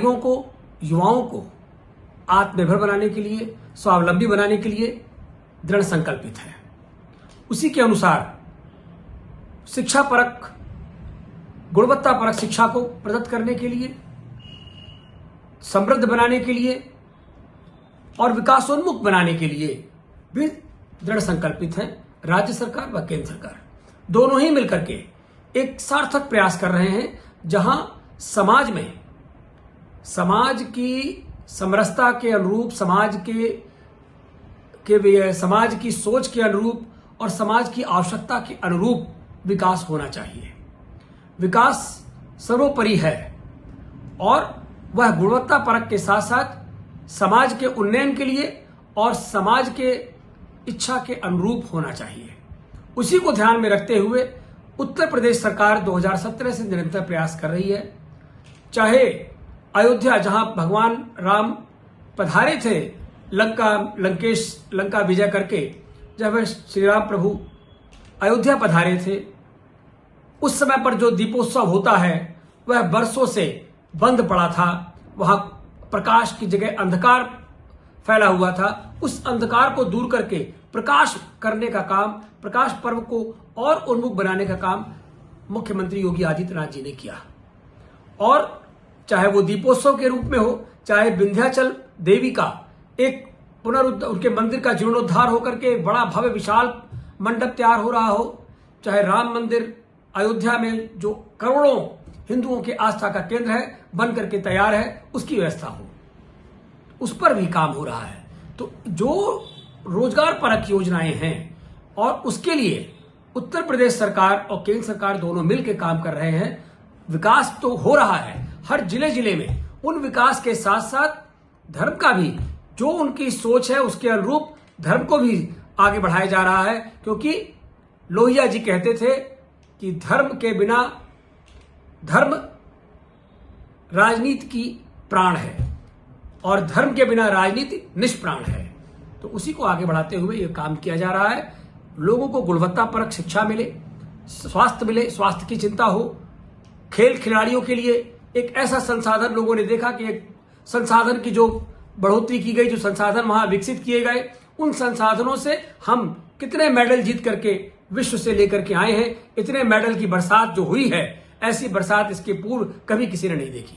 खिलाड़ियों को, युवाओं को आत्मनिर्भर बनाने के लिए, स्वावलंबी बनाने के लिए दृढ़ संकल्पित है। उसी के अनुसार शिक्षा परक, गुणवत्ता परक शिक्षा को प्रदत्त करने के लिए, समृद्ध बनाने के लिए और विकासोन्मुख बनाने के लिए भी दृढ़ संकल्पित है। राज्य सरकार व केंद्र सरकार दोनों ही मिलकर के एक सार्थक प्रयास कर रहे हैं, जहां समाज में समाज की समरसता के अनुरूप, समाज की सोच के अनुरूप और समाज की आवश्यकता के अनुरूप विकास होना चाहिए। विकास सर्वोपरि है और वह गुणवत्ता परक के साथ साथ समाज के उन्नयन के लिए और समाज के इच्छा के अनुरूप होना चाहिए। उसी को ध्यान में रखते हुए उत्तर प्रदेश सरकार 2017 से निरंतर प्रयास कर रही है। चाहे अयोध्या, जहां भगवान राम पधारे थे लंका विजय करके, जब वह श्री राम प्रभु अयोध्या पधारे थे, उस समय पर जो दीपोत्सव होता है वह बरसों से बंद पड़ा था। वहां प्रकाश की जगह अंधकार फैला हुआ था। उस अंधकार को दूर करके प्रकाश करने का काम, प्रकाश पर्व को और उन्मुख बनाने का काम मुख्यमंत्री योगी आदित्यनाथ जी ने किया। और चाहे वो दीपोत्सव के रूप में हो, चाहे विंध्याचल देवी का एक उनके मंदिर का जीर्णोद्धार होकर के बड़ा भव्य विशाल मंडप तैयार हो रहा हो, चाहे राम मंदिर अयोध्या में जो करोड़ों हिंदुओं के आस्था का केंद्र है बन करके तैयार है, उसकी व्यवस्था हो, उस पर भी काम हो रहा है। तो जो रोजगार परक योजनाएं हैं और उसके लिए उत्तर प्रदेश सरकार और केंद्र सरकार दोनों मिलकर काम कर रहे हैं। विकास तो हो रहा है हर जिले में। उन विकास के साथ साथ धर्म का भी, जो उनकी सोच है उसके अनुरूप धर्म को भी आगे बढ़ाया जा रहा है, क्योंकि लोहिया जी कहते थे कि धर्म के बिना, धर्म राजनीति की प्राण है और धर्म के बिना राजनीति निष्प्राण है। तो उसी को आगे बढ़ाते हुए यह काम किया जा रहा है। लोगों को गुणवत्ता परक शिक्षा मिले, स्वास्थ्य मिले, स्वास्थ्य की चिंता हो, खेल खिलाड़ियों के लिए एक ऐसा संसाधन, लोगों ने देखा कि एक संसाधन की जो बढ़ोतरी की गई, जो संसाधन वहां विकसित किए गए, उन संसाधनों से हम कितने मेडल जीत करके विश्व से लेकर के आए हैं। इतने मेडल की बरसात जो हुई है, ऐसी बरसात इसके पूर्व कभी किसी ने नहीं देखी।